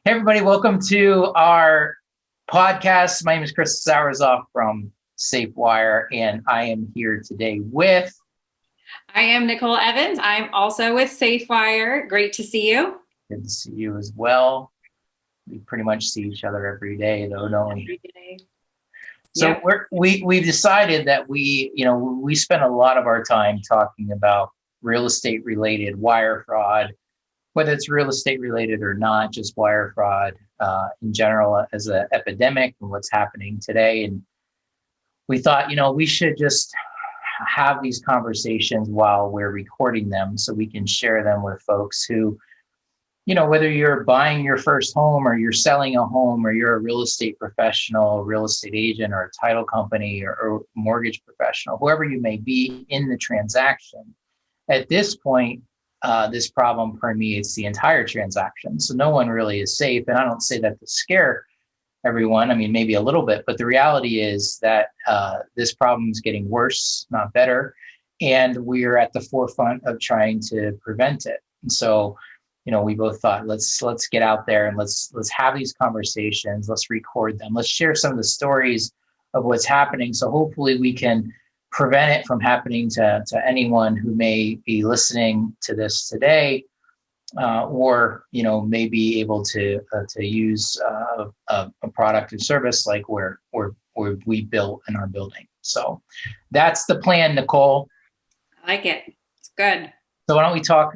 Hey, everybody, welcome to our podcast. My name is Chris from SafeWire, and I am here today with... I am Nicole Evans. I'm also with SafeWire. Great to see you. Good to see you as well. We pretty much see each other every day, though, don't we? Every day. So Yep. we've decided that we spend a lot of our time talking about real estate related wire fraud, whether it's real estate related or not, just wire fraud in general as an epidemic and what's happening today. And we thought, we should just have these conversations while we're recording them so we can share them with folks who, whether you're buying your first home or you're selling a home or you're a real estate professional, real estate agent, or a title company or mortgage professional, whoever you may be in the transaction. At this point, this problem permeates the entire transaction. So no one really is safe. And I don't say that to scare everyone. I mean, maybe a little bit, but the reality is that this problem is getting worse, not better. And we're at the forefront of trying to prevent it. And so, we both thought, let's get out there and let's have these conversations. Let's record them. Let's share some of the stories of what's happening. So hopefully we can prevent it from happening to anyone who may be listening to this today, or may be able to use a product or service like where we built in our building. So that's the plan, Nicole. I like it. It's good. So why don't we talk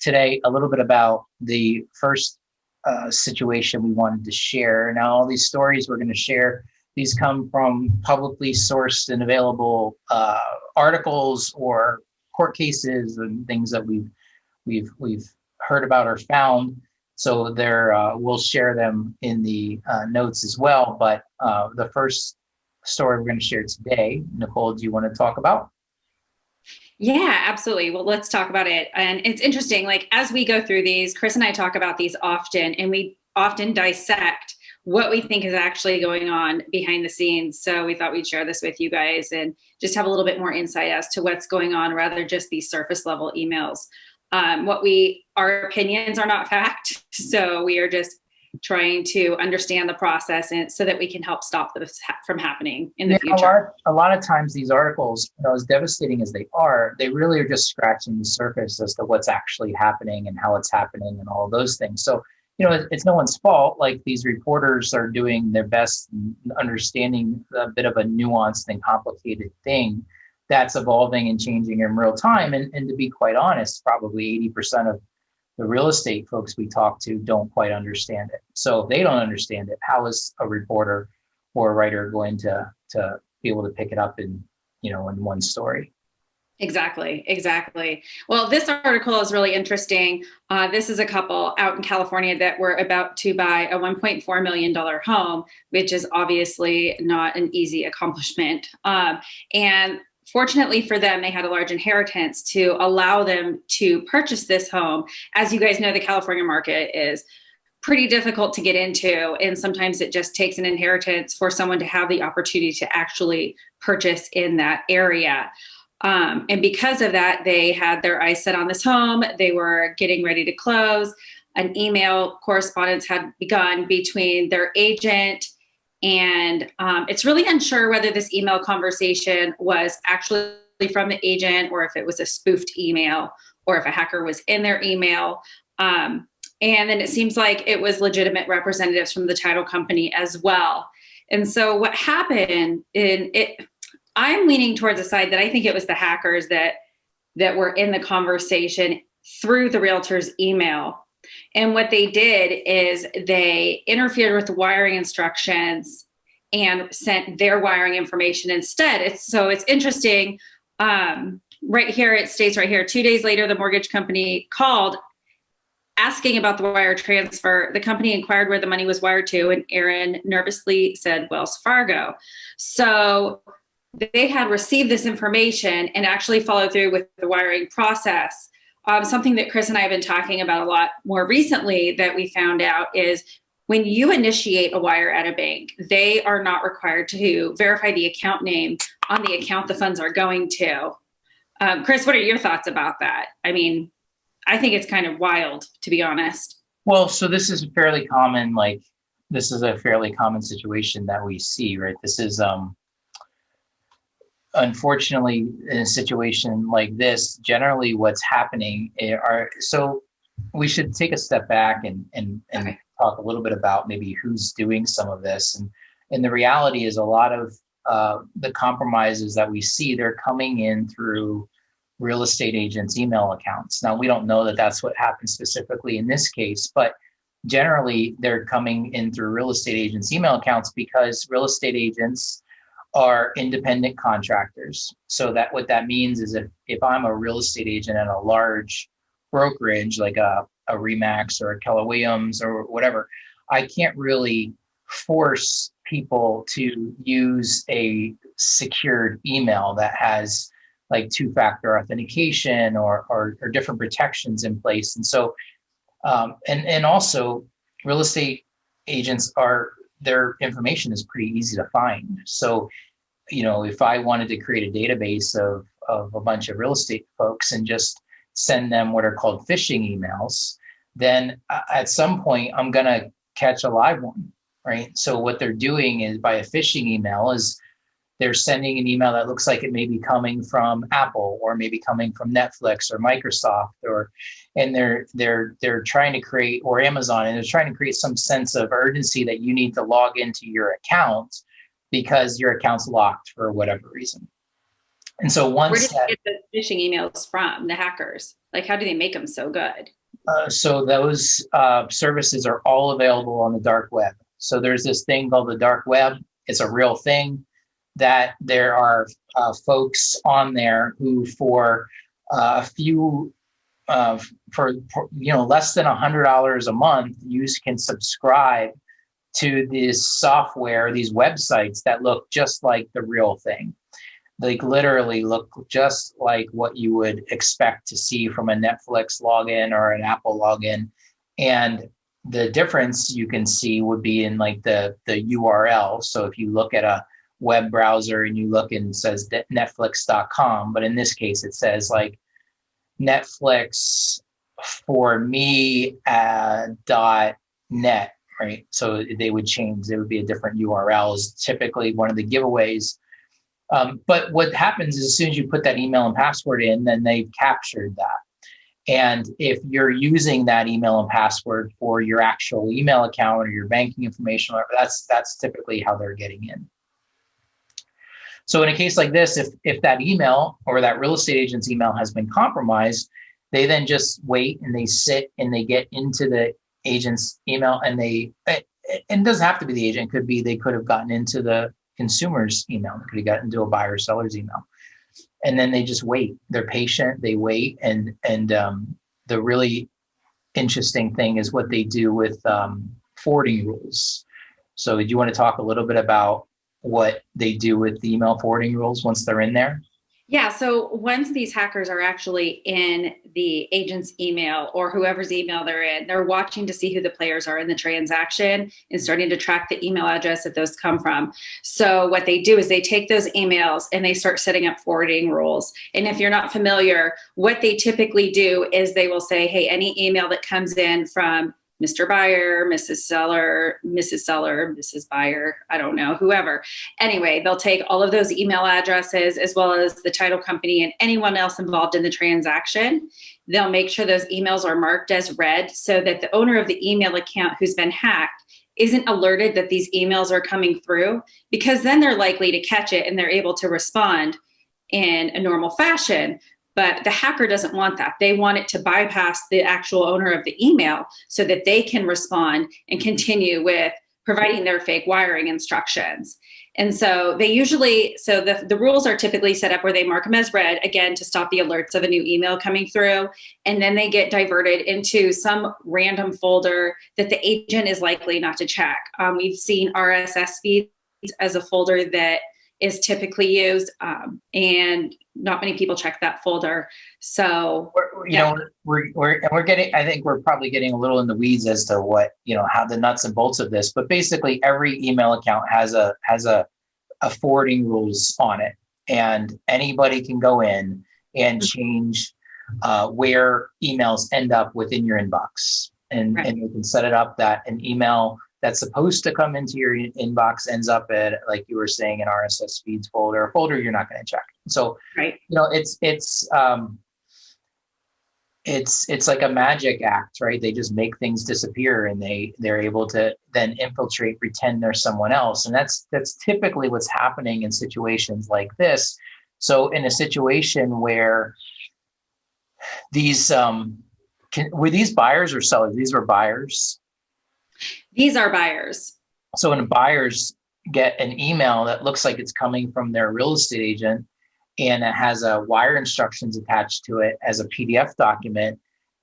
today a little bit about the first situation we wanted to share. Now, all these stories we're going to share, these come from publicly sourced and available articles or court cases and things that we've heard about or found. So we'll share them in the notes as well. But the first story we're going to share today, Nicole, do you want to talk about? Yeah, absolutely. Well, let's talk about it. And it's interesting, like as we go through these, Chris and I talk about these often, and we often dissect what we think is actually going on behind the scenes. So we thought we'd share this with you guys and just have a little bit more insight as to what's going on, rather just these surface level emails. Our opinions are not fact. So we are just trying to understand the process and so that we can help stop this from happening in the future. A lot of times these articles, as devastating as they are, they really are just scratching the surface as to what's actually happening and how it's happening and all those things. So, it's no one's fault. Like, these reporters are doing their best understanding a bit of a nuanced and complicated thing that's evolving and changing in real time. And to be quite honest, probably 80% of the real estate folks we talk to don't quite understand it. So if they don't understand it, how is a reporter or a writer going to be able to pick it up in one story? Exactly. Well, this article is really interesting. This is a couple out in California that were about to buy a $1.4 million home, which is obviously not an easy accomplishment. And fortunately for them, they had a large inheritance to allow them to purchase this home. As you guys know, the California market is pretty difficult to get into. And sometimes it just takes an inheritance for someone to have the opportunity to actually purchase in that area. And because of that, they had their eyes set on this home. They were getting ready to close. An email correspondence had begun between their agent, and it's really unsure whether this email conversation was actually from the agent or if it was a spoofed email or if a hacker was in their email. And then it seems like it was legitimate representatives from the title company as well. And so what happened I'm leaning towards the side that I think it was the hackers that were in the conversation through the realtor's email. And what they did is they interfered with the wiring instructions and sent their wiring information instead. It's interesting. Right here, it states right here, 2 days later, the mortgage company called asking about the wire transfer. The company inquired where the money was wired to, and Aaron nervously said Wells Fargo. So they had received this information and actually followed through with the wiring process. Something that Chris and I have been talking about a lot more recently that we found out is when you initiate a wire at a bank, they are not required to verify the account name on the account the funds are going to. Chris, what are your thoughts about that? I mean, I think it's kind of wild, to be honest. Well, so this is fairly common, like this is a fairly common situation that we see, right? This is unfortunately in a situation like this, generally what's happening are so we should take a step back and Okay. talk a little bit about maybe who's doing some of this. And the reality is a lot of the compromises that we see, they're coming in through real estate agents' email accounts. Now, we don't know that that's what happened specifically in this case, but generally they're coming in through real estate agents' email accounts because real estate agents are independent contractors. So that what that means is if I'm a real estate agent at a large brokerage like a Remax or a Keller Williams or whatever, I can't really force people to use a secured email that has like two-factor authentication or different protections in place. And so and also real estate agents are their information is pretty easy to find. So if I wanted to create a database of a bunch of real estate folks and just send them what are called phishing emails, then at some point I'm going to catch a live one, right? So what they're doing is by a phishing email is they're sending an email that looks like it may be coming from Apple or maybe coming from Netflix or Microsoft and they're trying to create or Amazon, and they're trying to create some sense of urgency that you need to log into your account because your account's locked for whatever reason. And so Where once did you get the phishing emails from, the hackers? Like, how do they make them so good? so those services are all available on the dark web. So there's this thing called the dark web. It's a real thing that there are folks on there who for a few for less than $100 a month, you can subscribe to this software, these websites that look just like the real thing. They literally look just like what you would expect to see from a Netflix login or an Apple login. And the difference you can see would be in like the URL. So if you look at a web browser and you look and it says netflix.com, but in this case it says like Netflix for me .net, right? So they would change, there would be a different URL is typically one of the giveaways. But what happens is as soon as you put that email and password in, then they've captured that. And if you're using that email and password for your actual email account or your banking information, that's typically how they're getting in. So in a case like this, if that email or that real estate agent's email has been compromised, they then just wait and they sit and they get into the agent's email and it doesn't have to be the agent. It could be they could have gotten into the consumer's email. They could have gotten into a buyer or seller's email. And then they just wait. They're patient. They wait. And the really interesting thing is what they do with forwarding rules. So do you want to talk a little bit about what they do with the email forwarding rules once they're in there? Yeah. So once these hackers are actually in the agent's email or whoever's email they're in, they're watching to see who the players are in the transaction and starting to track the email address that those come from. So what they do is they take those emails and they start setting up forwarding rules. And if you're not familiar, what they typically do is they will say, hey, any email that comes in from Mr. Buyer, Mrs. Seller, Mrs. Buyer, I don't know, whoever. Anyway, they'll take all of those email addresses as well as the title company and anyone else involved in the transaction. They'll make sure those emails are marked as read so that the owner of the email account who's been hacked isn't alerted that these emails are coming through, because then they're likely to catch it and they're able to respond in a normal fashion. But the hacker doesn't want that. They want it to bypass the actual owner of the email so that they can respond and continue with providing their fake wiring instructions. And so the rules are typically set up where they mark them as read, again, to stop the alerts of a new email coming through. And then they get diverted into some random folder that the agent is likely not to check. We've seen RSS feeds as a folder that is typically used, and not many people check that folder. So we're getting, I think we're probably getting a little in the weeds as to what, how the nuts and bolts of this, but basically every email account has a forwarding rules on it, and anybody can go in and change where emails end up within your inbox. Right. and you can set it up that an email that's supposed to come into your inbox ends up at, like you were saying, an RSS feeds folder, a folder you're not going to check. So, Right. it's like a magic act, right? They just make things disappear, and they're able to then infiltrate, pretend they're someone else, and that's typically what's happening in situations like this. So, in a situation where these were these buyers or sellers? These were buyers. These are buyers. So when buyers get an email that looks like it's coming from their real estate agent, and it has a wire instructions attached to it as a PDF document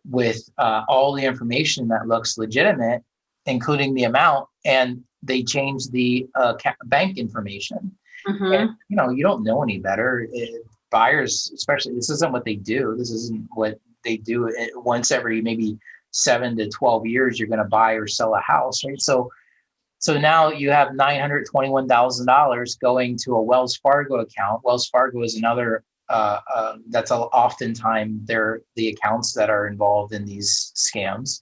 with all the information that looks legitimate, including the amount, and they change the bank information. And, you don't know any better. Buyers, especially, this isn't what they do. This isn't what they do. Once every maybe 7 to 12 years, you're going to buy or sell a house, right? So now you have $921,000 going to a Wells Fargo account. Wells Fargo is another, that's oftentimes they're the accounts that are involved in these scams.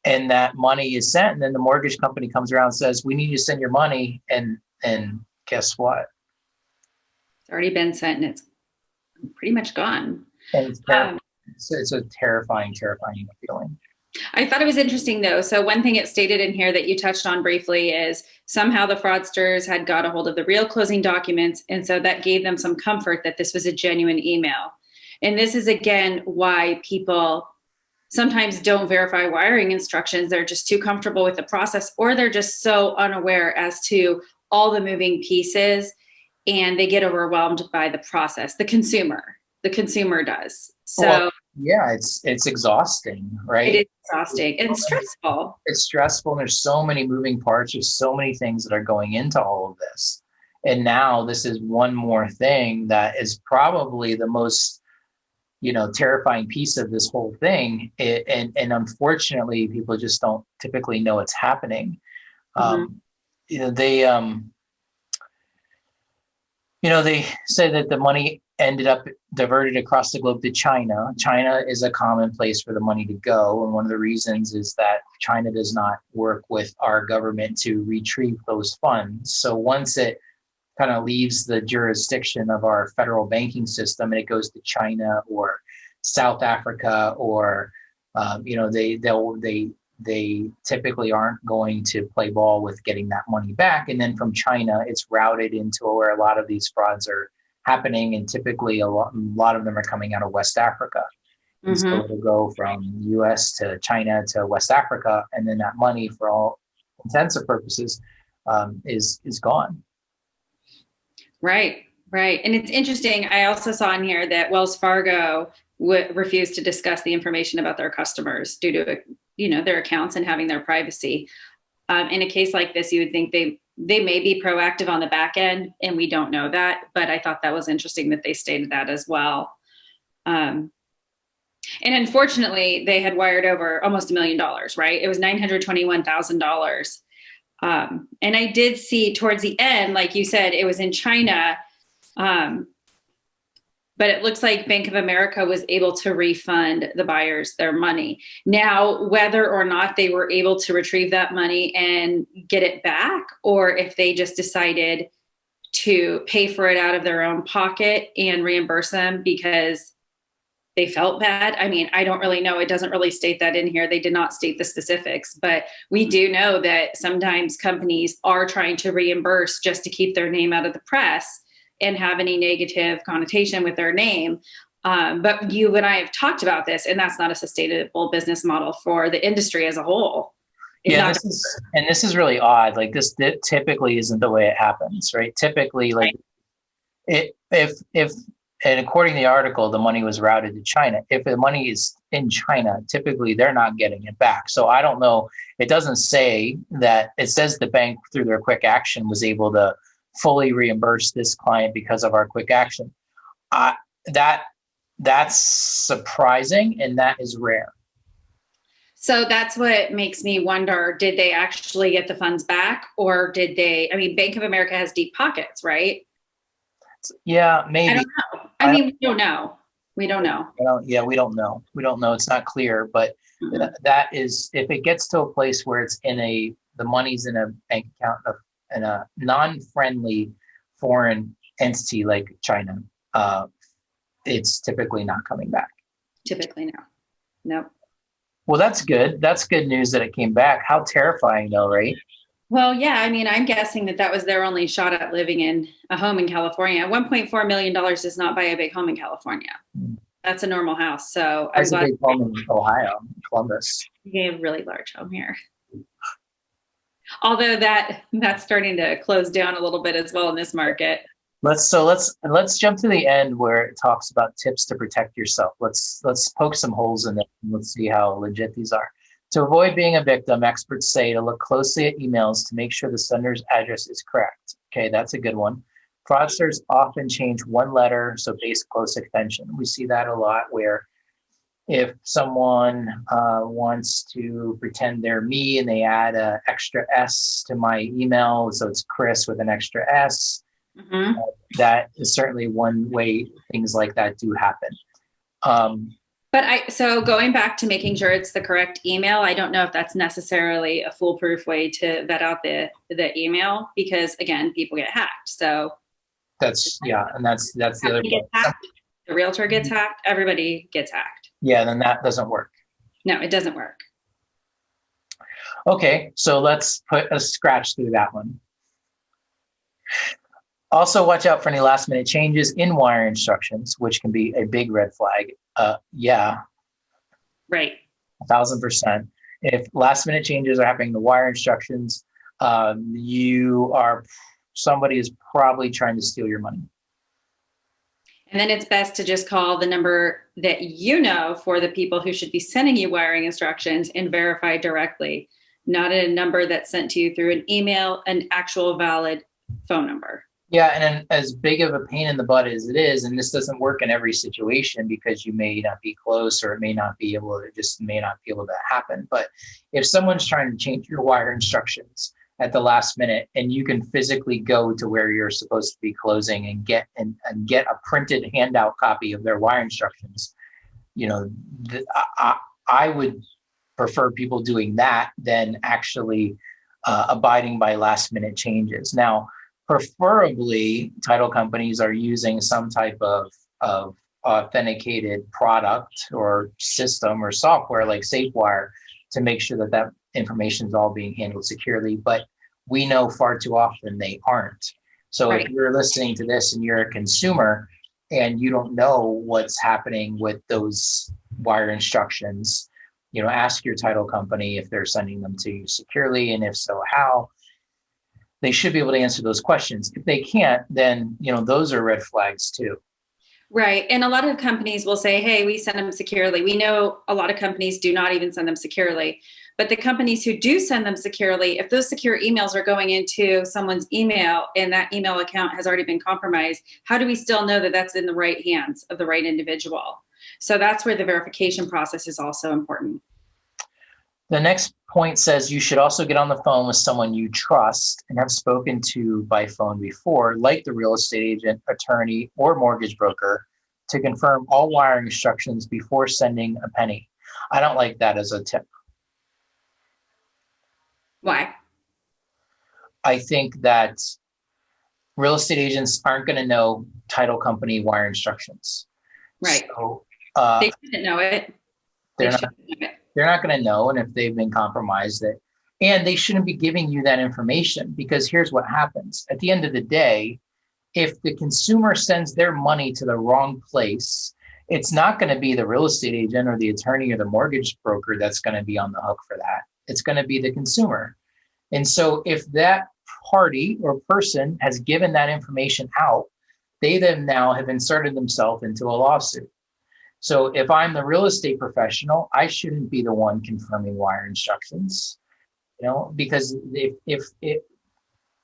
And that money is sent, and then the mortgage company comes around and says, we need you to send your money. And guess what? It's already been sent, and it's pretty much gone. And it's a terrifying feeling. I thought it was interesting, though. So one thing it stated in here that you touched on briefly is somehow the fraudsters had got a hold of the real closing documents. And so that gave them some comfort that this was a genuine email. And this is, again, why people sometimes don't verify wiring instructions. They're just too comfortable with the process, or they're just so unaware as to all the moving pieces, and they get overwhelmed by the process. The consumer does. So. Well, yeah, it's exhausting, right? It is exhausting and stressful. It's stressful. And there's so many moving parts. There's so many things that are going into all of this. And now this is one more thing that is probably the most, terrifying piece of this whole thing. And unfortunately, people just don't typically know it's happening. They say that the money ended up diverted across the globe to China. China is a common place for the money to go. And one of the reasons is that China does not work with our government to retrieve those funds. So once it kind of leaves the jurisdiction of our federal banking system and it goes to China or South Africa, or, they typically aren't going to play ball with getting that money back. And then from China, it's routed into where a lot of these frauds are happening. And typically a lot of them are coming out of West Africa. And so it'll go from US to China to West Africa. And then that money, for all intents and purposes, is gone. Right. And it's interesting. I also saw in here that Wells Fargo refused to discuss the information about their customers due to, their accounts and having their privacy. In a case like this, you would think they may be proactive on the back end, and we don't know that. But I thought that was interesting that they stated that as well. And unfortunately, they had wired over almost $1 million, right? It was $921,000. And I did see towards the end, like you said, it was in China. But it looks like Bank of America was able to refund the buyers their money. Now, whether or not they were able to retrieve that money and get it back, or if they just decided to pay for it out of their own pocket and reimburse them because they felt bad. I mean, I don't really know. It doesn't really state that in here. They did not state the specifics, but we do know that sometimes companies are trying to reimburse just to keep their name out of the press and have any negative connotation with their name. But you and I have talked about this, and that's not a sustainable business model for the industry as a whole. This is really odd. Like this typically isn't the way it happens, right? Typically, like if and according to the article, the money was routed to China. If the money is in China, typically they're not getting it back. So I don't know. It doesn't say that. It says the bank, through their quick action, was able to fully reimburse this client because of our quick action. That's surprising, and that is rare. So that's what makes me wonder, did they actually get the funds back, or did they, Bank of America has deep pockets, right? Yeah, maybe. I don't know. We don't know. We don't know. Yeah, we don't know. We don't know. It's not clear, but that is, if it gets to a place where it's the money's in a bank account in a non-friendly foreign entity like China, it's typically not coming back. Typically, no. Nope. Well, that's good. That's good news that it came back. How terrifying though, right? Well, yeah, I mean, I'm guessing that was their only shot at living in a home in California. $1.4 million does not buy a big home in California. That's a normal house. So I'm glad. A big home in Ohio, Columbus. You have a really large home here. Although that's starting to close down a little bit as well in this market. Let's jump to the end where it talks about tips to protect yourself. Let's poke some holes in it and let's see how legit these are. To avoid being a victim, experts say to look closely at emails to make sure the sender's address is correct. Okay, that's a good one. Fraudsters often change one letter, so base close extension. We see that a lot where if someone wants to pretend they're me and they add an extra S to my email, so it's Chris with an extra S, that is certainly one way things like that do happen. So going back to making sure it's the correct email, I don't know if that's necessarily a foolproof way to vet out the email because again, people get hacked. So that's the other part. The realtor gets hacked, everybody gets hacked. Yeah, then that doesn't work. No, it doesn't work. Okay, so let's put a scratch through that one. Also, watch out for any last minute changes in wire instructions, which can be a big red flag. Yeah. Right. 1,000%. If last minute changes are happening to wire instructions, somebody is probably trying to steal your money. And then it's best to just call the number that you know for the people who should be sending you wiring instructions and verify directly, not a number that's sent to you through an email, an actual valid phone number. Yeah, and as big of a pain in the butt as it is, and this doesn't work in every situation because you may not be close or it may not be able to happen. But if someone's trying to change your wire instructions at the last minute and you can physically go to where you're supposed to be closing and get a printed handout copy of their wire instructions, I would prefer people doing that than actually abiding by last minute changes. Now, preferably, title companies are using some type of authenticated product or system or software like SafeWire to make sure that information is all being handled securely. But we know far too often they aren't. So If you're listening to this and you're a consumer and you don't know what's happening with those wire instructions, ask your title company if they're sending them to you securely, and if so, how. They should be able to answer those questions. If they can't, then those are red flags too. Right. And a lot of companies will say, hey, we send them securely. We know a lot of companies do not even send them securely. But the companies who do send them securely, if those secure emails are going into someone's email and that email account has already been compromised, how do we still know that that's in the right hands of the right individual? So that's where the verification process is also important. The next point says you should also get on the phone with someone you trust and have spoken to by phone before, like the real estate agent, attorney, or mortgage broker, to confirm all wiring instructions before sending a penny. I don't like that as a tip. Why? I think that real estate agents aren't going to know title company wire instructions. Right. So, they shouldn't know it. They're not going to know, and if they've been compromised, and they shouldn't be giving you that information, because here's what happens. At the end of the day, if the consumer sends their money to the wrong place, it's not going to be the real estate agent or the attorney or the mortgage broker that's going to be on the hook for that. It's going to be the consumer. And so if that party or person has given that information out, they then now have inserted themselves into a lawsuit. So if I'm the real estate professional, I shouldn't be the one confirming wire instructions, because if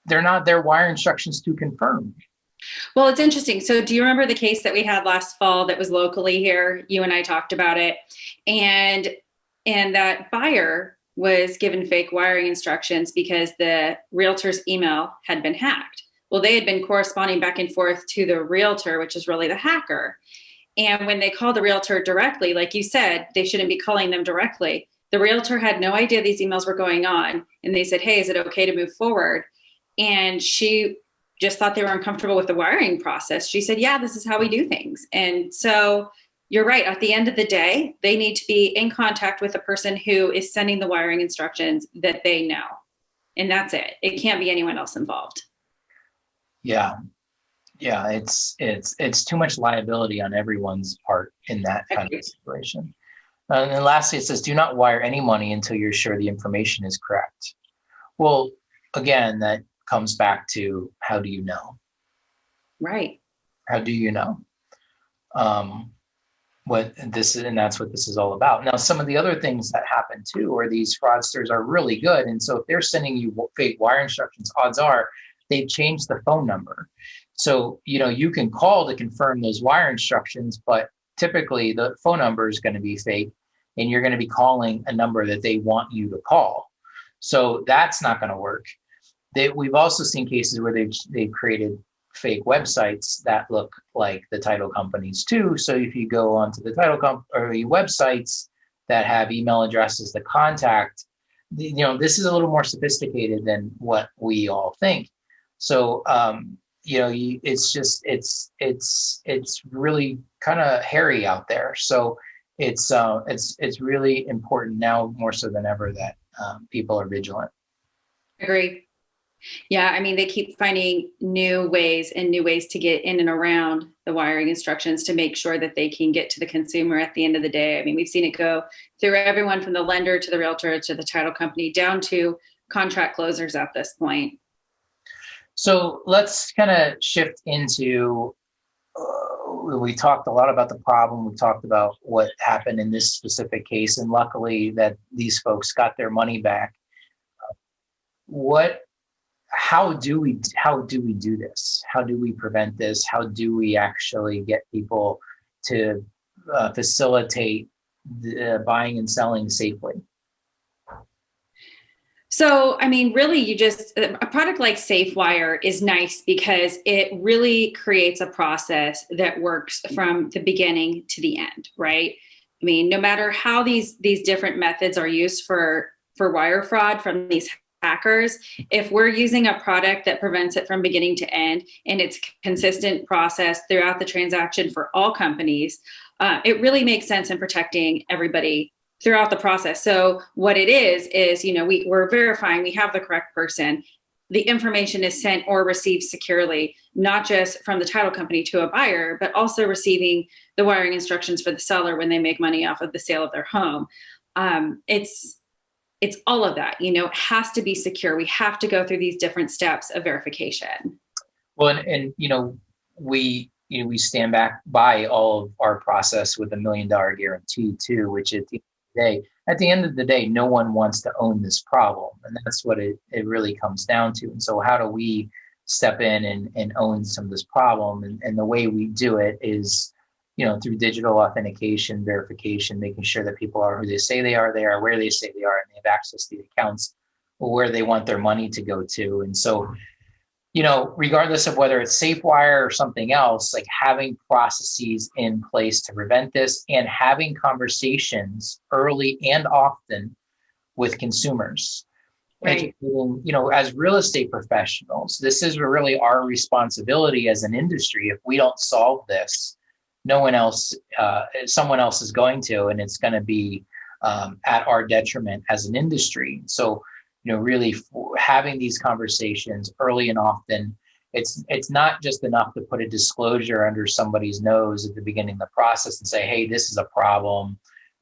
they're not their wire instructions to confirm. Well, it's interesting. So do you remember the case that we had last fall that was locally here? You and I talked about it. And that buyer was given fake wiring instructions because the realtor's email had been hacked. Well, they had been corresponding back and forth to the realtor, which is really the hacker. And when they call the realtor directly, like you said, they shouldn't be calling them directly. The realtor had no idea these emails were going on. And they said, hey, is it okay to move forward? And she just thought they were uncomfortable with the wiring process. She said, yeah, this is how we do things. And so you're right. At the end of the day, they need to be in contact with the person who is sending the wiring instructions that they know. And that's it. It can't be anyone else involved. Yeah. Yeah. It's too much liability on everyone's part in that kind of situation. And then lastly, it says, do not wire any money until you're sure the information is correct. Well, again, that comes back to, how do you know? Right. How do you know? What this is, and that's what this is all about. Now, some of the other things that happen too, are these fraudsters are really good. And so if they're sending you fake wire instructions, odds are they've changed the phone number. So, you can call to confirm those wire instructions, but typically the phone number is going to be fake and you're going to be calling a number that they want you to call. So that's not going to work. We've also seen cases where they've created fake websites that look like the title companies too. So if you go onto the title company websites that have email addresses to contact, this is a little more sophisticated than what we all think. So, it's really kind of hairy out there. So it's really important now more so than ever that people are vigilant. Agree. Yeah, I mean, they keep finding new ways to get in and around the wiring instructions to make sure that they can get to the consumer at the end of the day. I mean, we've seen it go through everyone from the lender to the realtor to the title company down to contract closers at this point. So let's kind of shift into, we talked a lot about the problem. We talked about what happened in this specific case, and luckily that these folks got their money back. How do we do this? How do we prevent this? How do we actually get people to facilitate the buying and selling safely? So, I mean, really, a product like SafeWire is nice because it really creates a process that works from the beginning to the end, right? I mean, no matter how these different methods are used for wire fraud from these hackers, if we're using a product that prevents it from beginning to end and it's consistent process throughout the transaction for all companies, it really makes sense in protecting everybody throughout the process. So what it is we're verifying we have the correct person. The information is sent or received securely, not just from the title company to a buyer, but also receiving the wiring instructions for the seller when they make money off of the sale of their home. It's all of that, it has to be secure. We have to go through these different steps of verification. Well, and we stand back by all of our process with $1 million guarantee too, which at the end of the day, no one wants to own this problem. And that's what it really comes down to. And so how do we step in and own some of this problem? And the way we do it is, through digital authentication, verification, making sure that people are who they say they are, where they say they are, and they have access to the accounts where they want their money to go to. And so, regardless of whether it's SafeWire or something else, like having processes in place to prevent this and having conversations early and often with consumers. Right. Educating, as real estate professionals, this is really our responsibility as an industry. If we don't solve this, someone else is going to, and it's going to be at our detriment as an industry. So, really having these conversations early and often, it's not just enough to put a disclosure under somebody's nose at the beginning of the process and say, hey, this is a problem,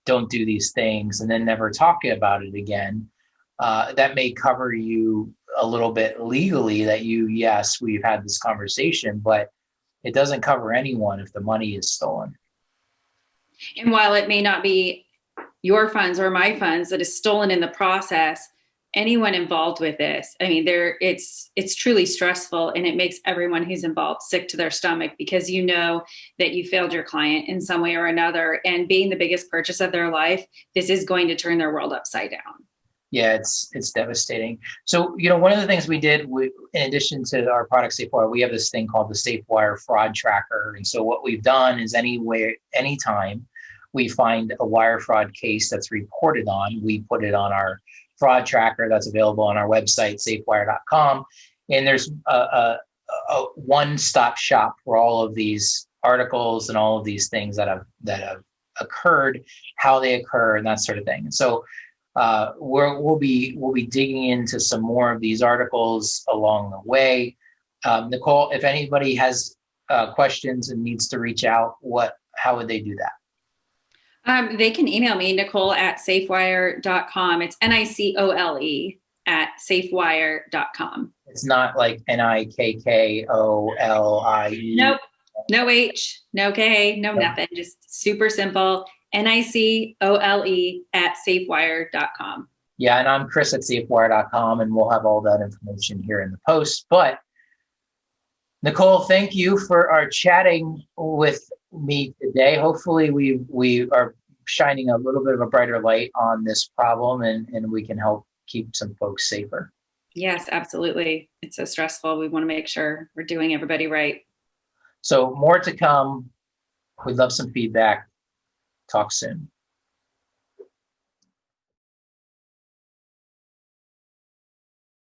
don't do these things, and then never talk about it again. That may cover you a little bit legally that yes, we've had this conversation, but it doesn't cover anyone if the money is stolen. And while it may not be your funds or my funds that is stolen in the process, anyone involved with this, I mean, it's truly stressful, and it makes everyone who's involved sick to their stomach because that you failed your client in some way or another, and being the biggest purchase of their life, this is going to turn their world upside down. Yeah, it's devastating. So, one of the things we did, in addition to our product SafeWire, we have this thing called the SafeWire fraud tracker. And so what we've done is anytime we find a wire fraud case that's reported on, we put it on our fraud tracker that's available on our website, SafeWire.com. And there's a one-stop shop for all of these articles and all of these things that have occurred, how they occur, and that sort of thing. And so we'll be digging into some more of these articles along the way. Nicole, if anybody has questions and needs to reach out, how would they do that? They can email me, Nicole@SafeWire.com. It's Nicole @SafeWire.com. It's not like Nikkoli. Nope. No H, no K, no nothing. Just super simple. Nicole @SafeWire.com. Yeah, and I'm Chris at SafeWire.com, and we'll have all that information here in the post. But Nicole, thank you for our chatting with me today. Hopefully we are shining a little bit of a brighter light on this problem, and we can help keep some folks safer. Yes, absolutely. It's so stressful. We want to make sure we're doing everybody right. So more to come. We'd love some feedback. Talk soon.